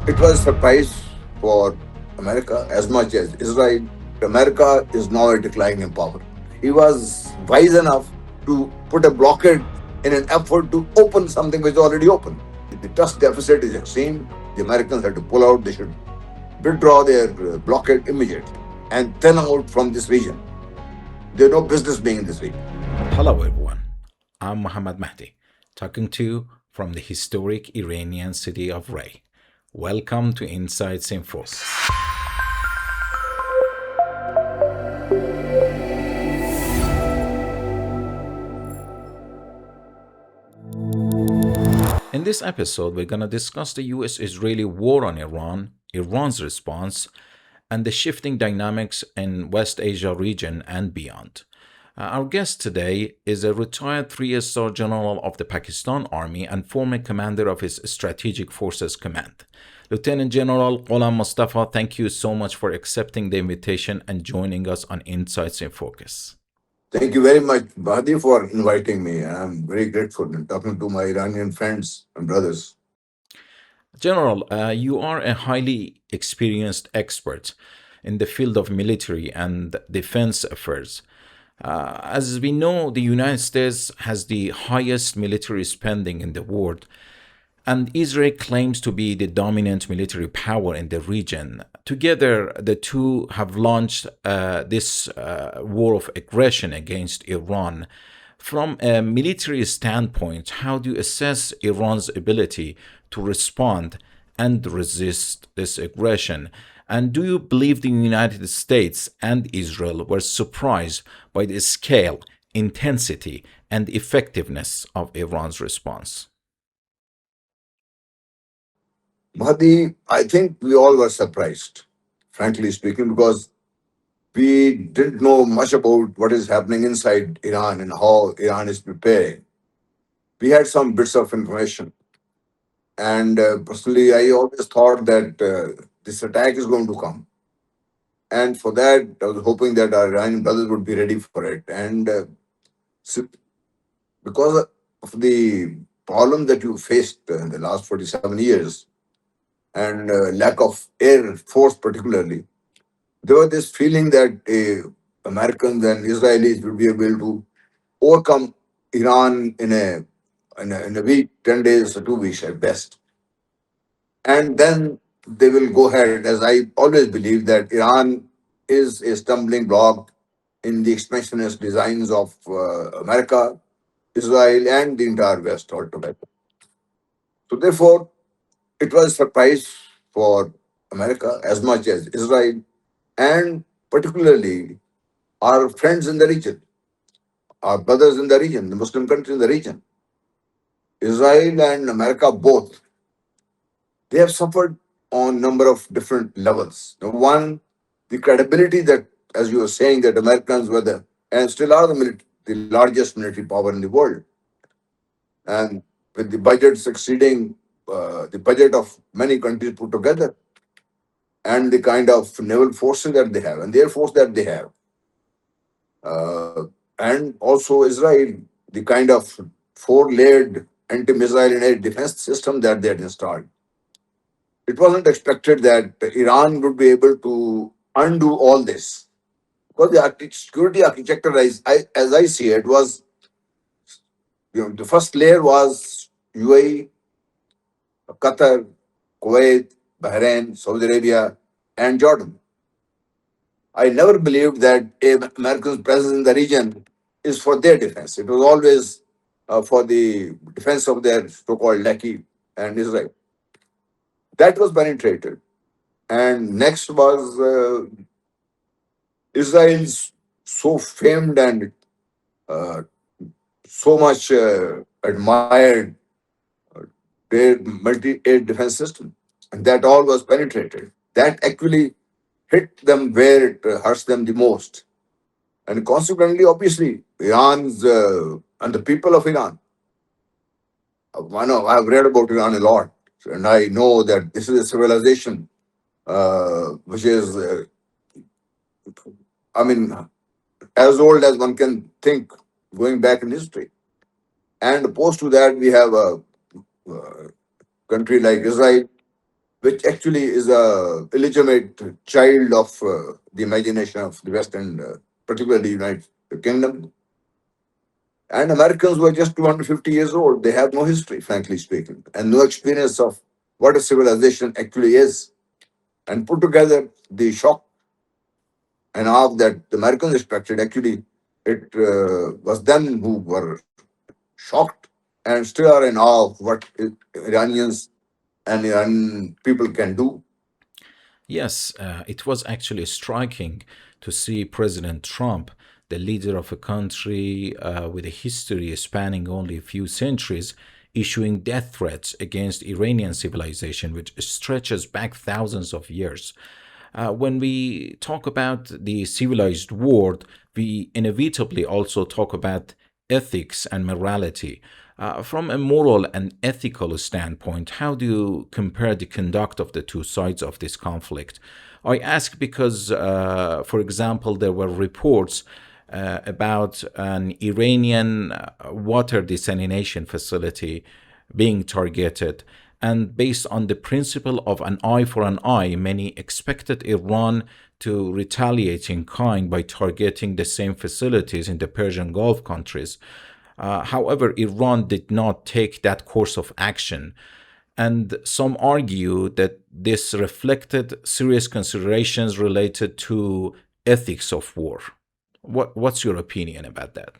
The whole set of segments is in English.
It was a surprise for America as much as Israel. America is now a decline in power. He was wise enough to put a blockade in an effort to open something which is already open. The trust deficit is extreme. The Americans had to pull out. They should withdraw their blockade immediately and thin out from this region. They have no business being in this region. Hello, everyone. I'm Muhammad Mahdi, talking to you from the historic Iranian city of Ray. Welcome to Insights in Focus. In this episode, we're going to discuss the US Israeli war on Iran, Iran's response, and the shifting dynamics in West Asia region and beyond. Our guest today is a retired three-star general of the Pakistan Army and former commander of his Strategic Forces Command. Lieutenant General Ghulam Mustafa, thank you so much for accepting the invitation and joining us on Insights in Focus. Thank you very much, Badi, for inviting me. I'm very grateful in talking to my Iranian friends and brothers. General, you are a highly experienced expert in the field of military and defense affairs. As we know, the United States has the highest military spending in the world, and Israel claims to be the dominant military power in the region. Together, the two have launched this war of aggression against Iran. From a military standpoint, how do you assess Iran's ability to respond and resist this aggression? And do you believe the United States and Israel were surprised by the scale, intensity, and effectiveness of Iran's response? Mahdi, I think we all were surprised, frankly speaking, because we didn't know much about what is happening inside Iran and how Iran is preparing. We had some bits of information. And personally, I always thought that this attack is going to come. And for that, I was hoping that our Iranian brothers would be ready for it. And so because of the problem that you faced in the last 47 years and lack of air force, particularly, there was this feeling that Americans and Israelis would be able to overcome Iran in a week, 10 days, or 2 weeks at best. And then they will go ahead, as I always believe that Iran is a stumbling block in the expansionist designs of America, Israel, and the entire West altogether. So, therefore, it was a surprise for America as much as Israel, and particularly our friends in the region, our brothers in the region, the Muslim countries in the region. Israel and America both, they have suffered on number of different levels. Number one, the credibility that, as you were saying, that Americans were the and still are the largest military power in the world, and with the budgets exceeding the budget of many countries put together, and the kind of naval forces that they have and the air force that they have, uh, and also Israel, the kind of four-layered anti-missile and air defense system that they had installed. It wasn't expected that Iran would be able to undo all this because the security architecture, as I see it, was the first layer was UAE, Qatar, Kuwait, Bahrain, Saudi Arabia, and Jordan. I never believed that America's presence in the region is for their defense. It was always for the defense of their so-called lackey and Israel. That was penetrated. And next was Israel's so famed and uh, so much admired their multi-aid defense system. And that all was penetrated. That actually hit them where it hurts them the most. And consequently, obviously, Iran's and the people of Iran. I know I've read about Iran a lot, and I know that this is a civilization which is, I mean, as old as one can think, going back in history. And opposed to that, we have a country like Israel, which actually is a illegitimate child of the imagination of the West and particularly United Kingdom. And Americans were just 250 years old. They have no history, frankly speaking, and no experience of what a civilization actually is. And put together the shock and awe that the Americans expected, actually, it was them who were shocked and still are in awe of what Iranians and Iranian people can do. Yes, it was actually striking to see President Trump, the leader of a country with a history spanning only a few centuries, issuing death threats against Iranian civilization, which stretches back thousands of years. When we talk about the civilized world, we inevitably also talk about ethics and morality. From a moral and ethical standpoint, how do you compare the conduct of the two sides of this conflict? I ask because, for example, there were reports about an Iranian water desalination facility being targeted. And based on the principle of an eye for an eye, many expected Iran to retaliate in kind by targeting the same facilities in the Persian Gulf countries. However, Iran did not take that course of action. And some argue that this reflected serious considerations related to ethics of war. What's your opinion about that?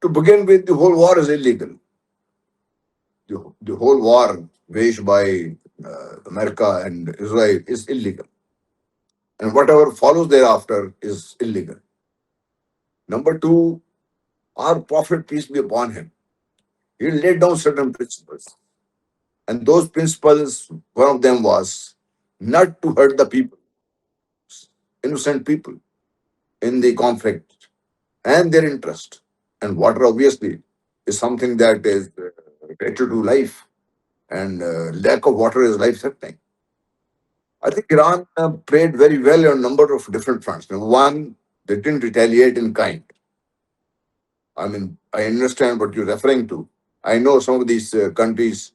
To begin with, the whole war is illegal. The whole war waged by America and Israel is illegal. And whatever follows thereafter is illegal. Number two, our Prophet, peace be upon him, he laid down certain principles. And those principles, one of them was not to hurt the people, innocent people in the conflict and their interest. And water, obviously, is something that is related to life, and lack of water is life threatening. I think Iran played very well on a number of different fronts. Number one, they didn't retaliate in kind. I mean, I understand what you're referring to. I know some of these countries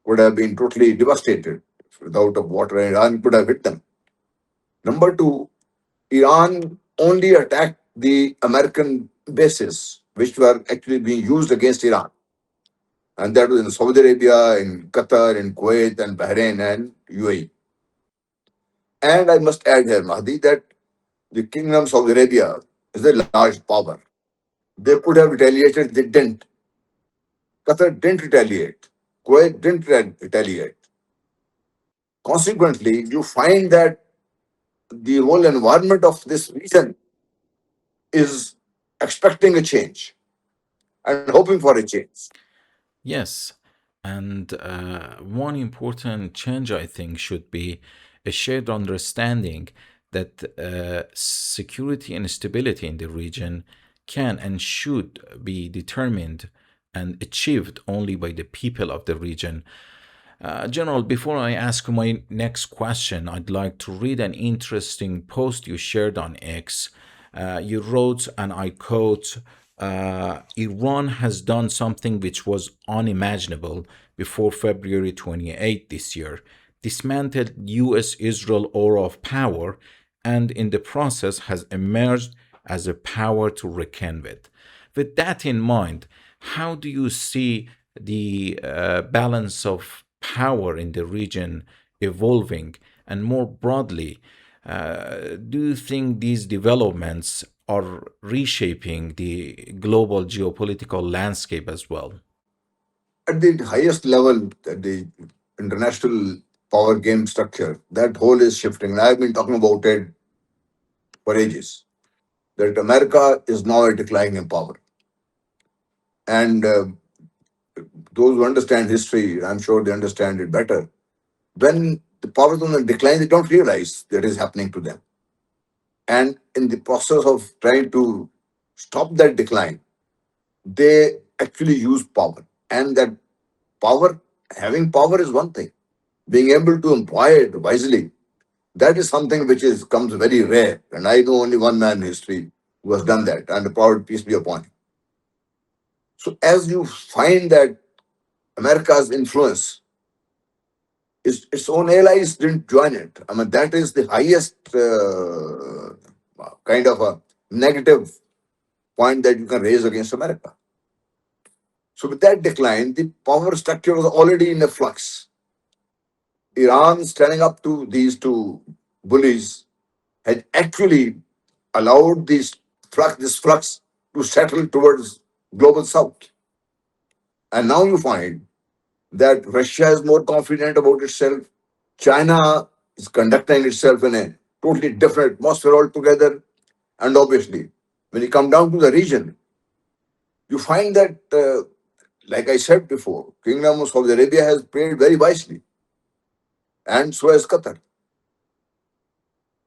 would have been totally devastated without of water, and Iran could have hit them. Number two, Iran only attacked the American bases, which were actually being used against Iran. And that was in Saudi Arabia, in Qatar, in Kuwait, and Bahrain, and UAE. And I must add here, Mahdi, that the Kingdom of Saudi Arabia is a large power. They could have retaliated, they didn't. Qatar didn't retaliate. Kuwait didn't retaliate. Consequently, you find that the whole environment of this region is expecting a change and hoping for a change. Yes, and one important change I think should be a shared understanding that security and stability in the region can and should be determined and achieved only by the people of the region. General, before I ask my next question, I'd like to read an interesting post you shared on X. You wrote, and I quote, Iran has done something which was unimaginable before February 28 this year, dismantled US Israel aura of power, and in the process has emerged as a power to reckon with. With that in mind, how do you see the balance of power in the region evolving? And more broadly, do you think these developments are reshaping the global geopolitical landscape as well? At the highest level, at the international power game structure, that whole is shifting. And I've been talking about it for ages, that America is now a decline in power. And those who understand history, I'm sure they understand it better. When the power is on the decline, they don't realize that is happening to them. And in the process of trying to stop that decline, they actually use power. And that power, having power is one thing. Being able to employ it wisely, that is something which is comes very rare. And I know only one man in history who has done that, and the proud peace be upon him. So as you find that America's influence its own allies didn't join it. I mean, that is the highest kind of a negative point that you can raise against America. So with that decline, the power structure was already in a flux. Iran standing up to these two bullies had actually allowed this flux to settle towards global south. And now you find that Russia is more confident about itself. China is conducting itself in a totally different atmosphere altogether. And obviously, when you come down to the region, you find that, like I said before, Kingdom of Saudi Arabia has played very wisely, and so has Qatar.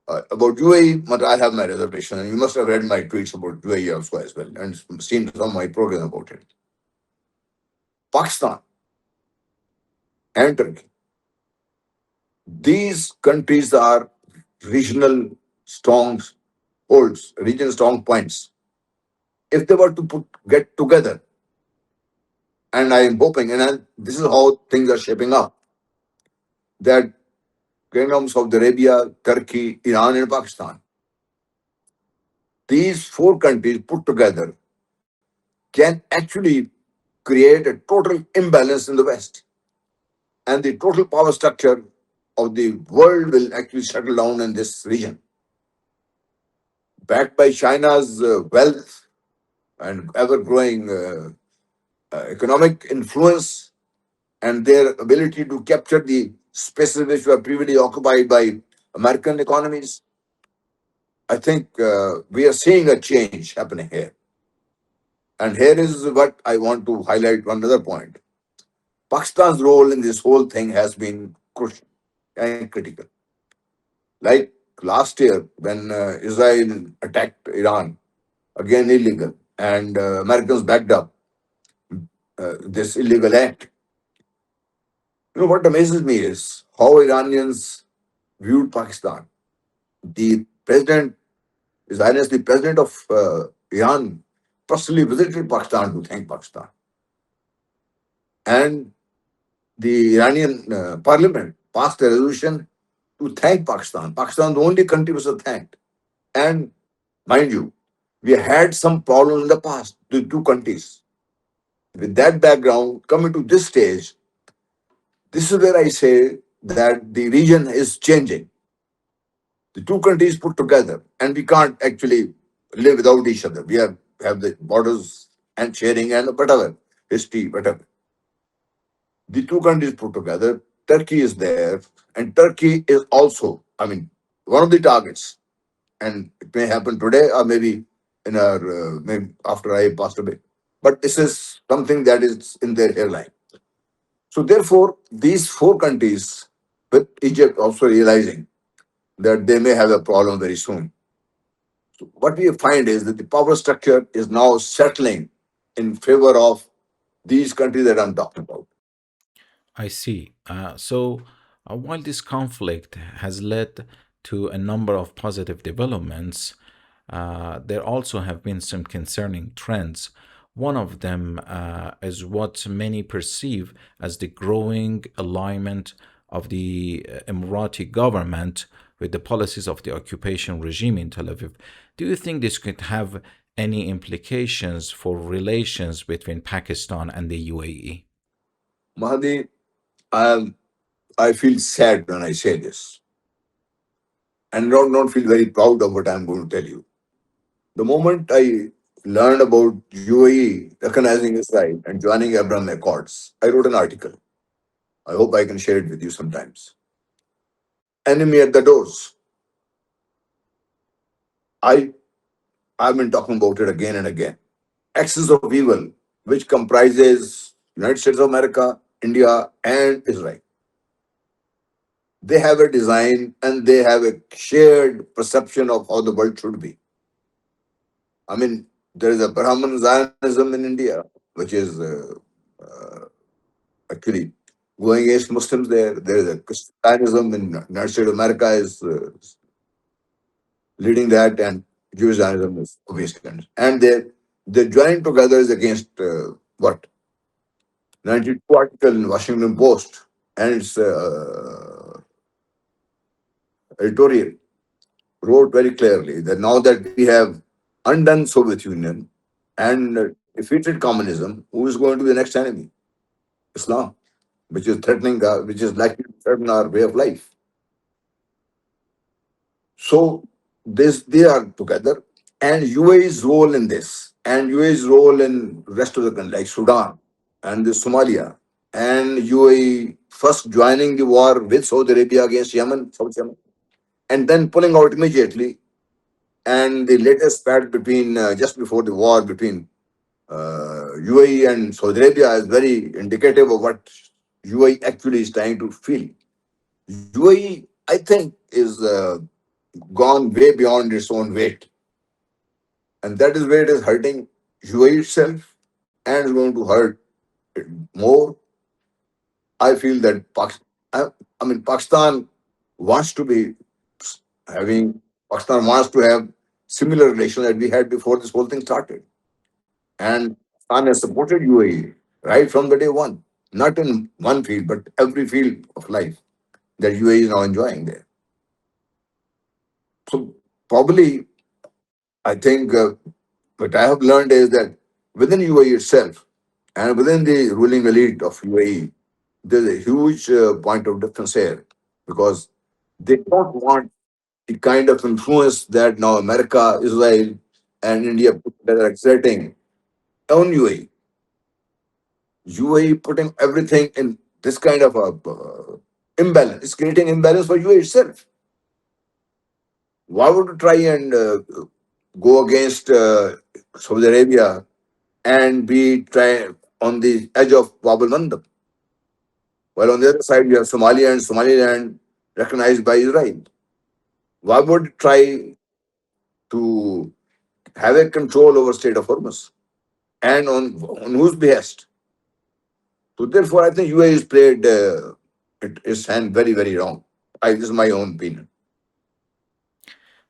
About UAE, but I have my reservation, and you must have read my tweets about UAE also as well, and seen some of my program about it. Pakistan and Turkey. These countries are regional strong holds, regional strong points. If they were to get together, and I am hoping, this is how things are shaping up, that kingdoms of Arabia, Turkey, Iran, and Pakistan, these four countries put together can actually create a total imbalance in the West. And the total power structure of the world will actually settle down in this region. Backed by China's wealth and ever growing economic influence and their ability to capture the spaces which were previously occupied by American economies, I think we are seeing a change happening here. And here is what I want to highlight one other point. Pakistan's role in this whole thing has been crucial and critical. Like last year, when Israel attacked Iran, again illegal, and Americans backed up this illegal act. You know what amazes me is how Iranians viewed Pakistan. The president, His Highness, the president of Iran, personally visited Pakistan to thank Pakistan, and the Iranian parliament passed a resolution to thank Pakistan. Pakistan, the only country was thanked. And mind you, we had some problems in the past with two countries. With that background, coming to this stage, this is where I say that the region is changing. The two countries put together, and we can't actually live without each other. Have the borders and sharing and whatever, history, whatever. The two countries put together, Turkey is there, and Turkey is also, I mean, one of the targets. And it may happen today or maybe in our maybe after I passed away. But this is something that is in their airline. So therefore, these four countries, with Egypt also realizing that they may have a problem very soon. So what we find is that the power structure is now settling in favor of these countries that I'm talking about. I see. While this conflict has led to a number of positive developments, there also have been some concerning trends. One of them is what many perceive as the growing alignment of the Emirati government with the policies of the occupation regime in Tel Aviv. Do you think this could have any implications for relations between Pakistan and the UAE? Mahdi, I, I feel sad when I say this and not feel very proud of what I'm going to tell you. The moment I learned about UAE recognizing Israel and joining Abraham Accords, I wrote an article. I hope I can share it with you sometimes. Enemy at the doors. I I've been talking about it again and again. Axis of evil, which comprises United States of America, India, and Israel. They have a design and they have a shared perception of how the world should be. I mean, there is a Brahman Zionism in India, which is actually going against Muslims there. There is a Christianism in United States of America is leading that, and Jewish Zionism is obviously. And they joining together is against what? 92 article in Washington Post. and its editorial wrote very clearly that now that we have undone Soviet Union and defeated communism, who is going to be the next enemy? Islam, which is threatening, which is likely to threaten our way of life. So this they are together, and UAE's role in this, and UAE's role in rest of the country like Sudan and the Somalia, and UAE first joining the war with Saudi Arabia against Yemen, South Yemen, and then pulling out immediately. And the latest spat between just before the war between UAE and Saudi Arabia is very indicative of what UAE actually is trying to feel. UAE, I think, is gone way beyond its own weight, and that is where it is hurting UAE itself, and is going to hurt it more. I feel that I mean, Pakistan wants to be having Pakistan wants to have similar relations that we had before this whole thing started. And Pakistan has supported UAE right from the day one, not in one field, but every field of life that UAE is now enjoying there. So probably, I think what I have learned is that within UAE itself and within the ruling elite of UAE, there's a huge point of difference here because they don't want the kind of influence that now America, Israel, and India put together exerting on UAE. UAE putting everything in this kind of a imbalance. It's creating imbalance for UAE itself. Why would you try and go against Saudi Arabia and be try on the edge of Bab al Mandab? While on the other side, you have Somalia and Somaliland recognized by Israel. Why would you try to have a control over state of Hormuz? And on whose behest? So therefore, I think UAE has played its hand very, very wrong. This is my own opinion.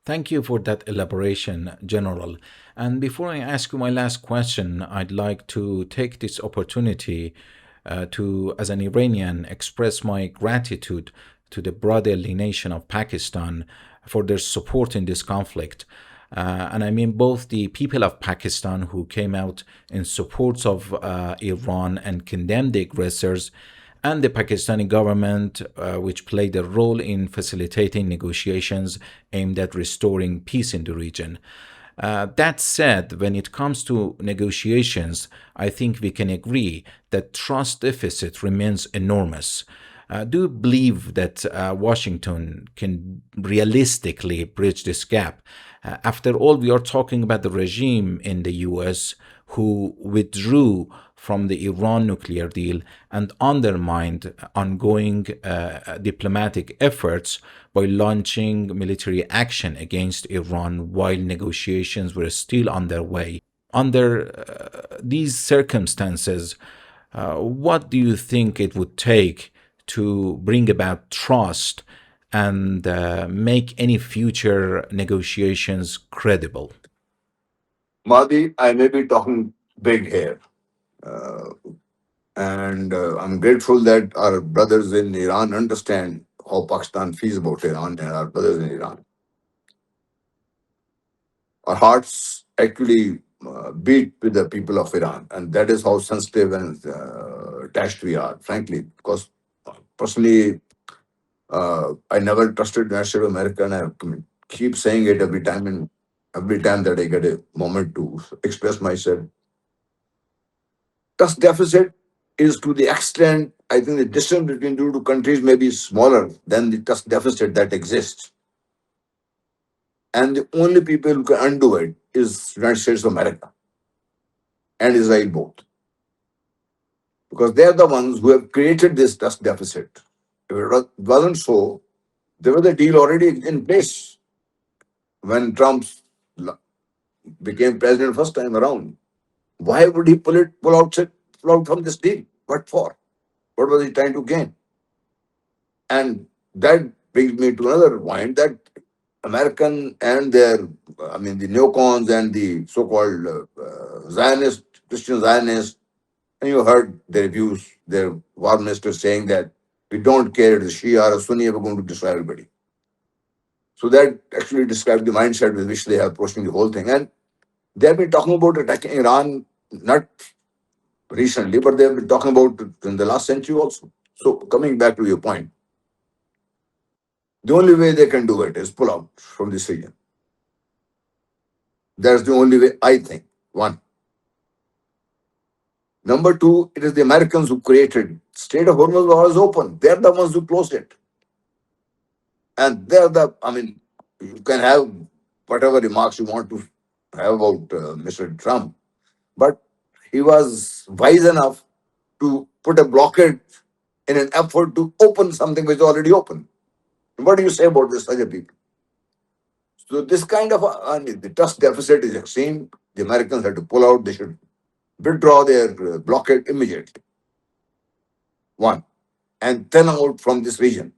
Thank you for that elaboration, General. And before I ask you my last question, I'd like to take this opportunity as an Iranian, express my gratitude to the brotherly nation of Pakistan for their support in this conflict. And I mean both the people of Pakistan who came out in support of Iran and condemned the aggressors, and the Pakistani government, which played a role in facilitating negotiations aimed at restoring peace in the region. That said, when it comes to negotiations, I think we can agree that trust deficit remains enormous. Do you believe that Washington can realistically bridge this gap? After all, we are talking about the regime in the US who withdrew from the Iran nuclear deal and undermined ongoing diplomatic efforts by launching military action against Iran while negotiations were still underway. Under these circumstances, what do you think it would take to bring about trust and make any future negotiations credible? Mahdi, I may be talking big here. Uh, and I'm grateful that our brothers in Iran understand how Pakistan feels about Iran and our brothers in Iran. Our hearts actually beat with the people of Iran, and that is how sensitive and attached we are, frankly. Because personally, I never trusted United States of America, and I keep saying it every time that I get a moment to express myself. Trust deficit is to the extent I think the distance between two countries may be smaller than the trust deficit that exists. And the only people who can undo it is United States of America and Israel both. Because they are the ones who have created this trust deficit. If it wasn't so, there was a deal already in place when Trump became president first time around. Why would he pull out from this deal? What for? What was he trying to gain? And that brings me to another point that American and their, I mean, the neocons and the so-called Zionist, Christian Zionists, and you heard their views, their war ministers saying that We don't care if it's Shia or Sunni, we're going to destroy everybody. So that actually describes the mindset with which they are approaching the whole thing. And they have been talking about attacking Iran not recently, but they have been talking about it in the last century also. So coming back to your point, the only way they can do it is pull out from this region. That's the only way, I think. One. Number two, it is the Americans who created Strait of Hormuz was always open. They're the ones who closed it. And they're the, I mean, you can have whatever remarks you want to have about Mr. Trump, but he was wise enough to put a blockade in an effort to open something which is already open. What do you say about this, other people? So this kind of the trust deficit is extreme. The Americans have to pull out. They should withdraw their blockade immediately. One, and then out from this region.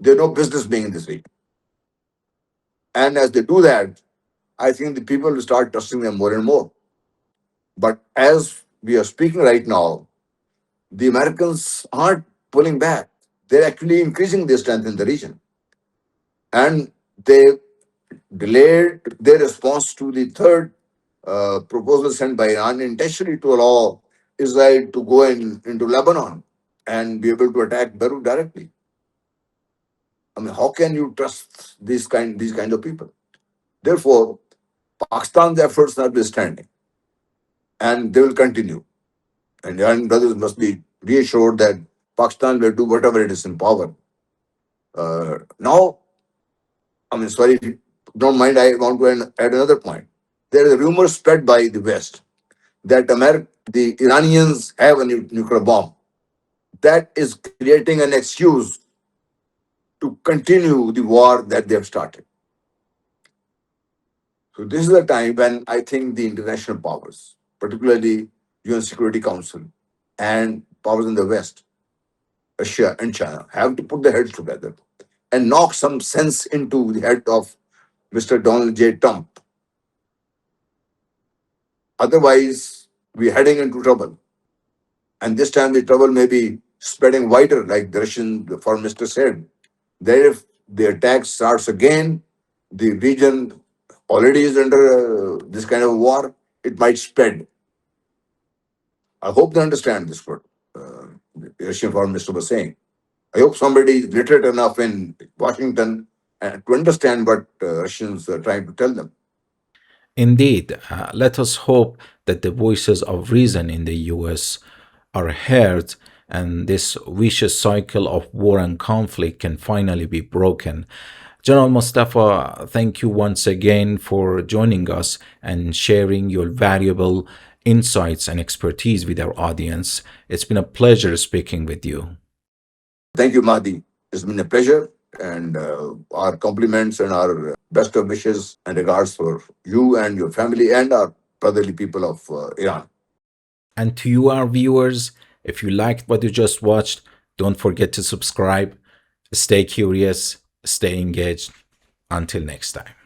They have no business being in this region. And as they do that, I think the people will start trusting them more and more. But as we are speaking right now, the Americans aren't pulling back. They're actually increasing their strength in the region. And they delayed their response to the third proposal sent by Iran intentionally to allow Israel to go into Lebanon and be able to attack Beirut directly. I mean, how can you trust these kind of people? Therefore, Pakistan's efforts notwithstanding, and they will continue. And Iranian brothers must be reassured that Pakistan will do whatever it is in power. Now, I mean, sorry if you don't mind, I want to add another point. There is a rumor spread by the West that the Iranians have a nuclear bomb. That is creating an excuse to continue the war that they have started. So this is the time when I think the international powers, particularly UN Security Council and powers in the West, Russia and China, have to put their heads together and knock some sense into the head of Mr. Donald J. Trump. Otherwise, we're heading into trouble. And this time the trouble may be spreading wider, like the Russian foreign minister said. That if the attack starts again, the region already is under this kind of war, it might spread. I hope they understand this, what the Russian foreign minister was saying. I hope somebody is literate enough in Washington to understand what Russians are trying to tell them. Indeed, let us hope that the voices of reason in the US are heard and this vicious cycle of war and conflict can finally be broken. General Mustafa, thank you once again for joining us and sharing your valuable insights and expertise with our audience. It's been a pleasure speaking with you. Thank you, Mahdi. It's been a pleasure, and our compliments and our best of wishes and regards for you and your family and our brotherly people of Iran. And to you, our viewers, if you liked what you just watched, don't forget to subscribe. Stay curious, stay engaged. Until next time.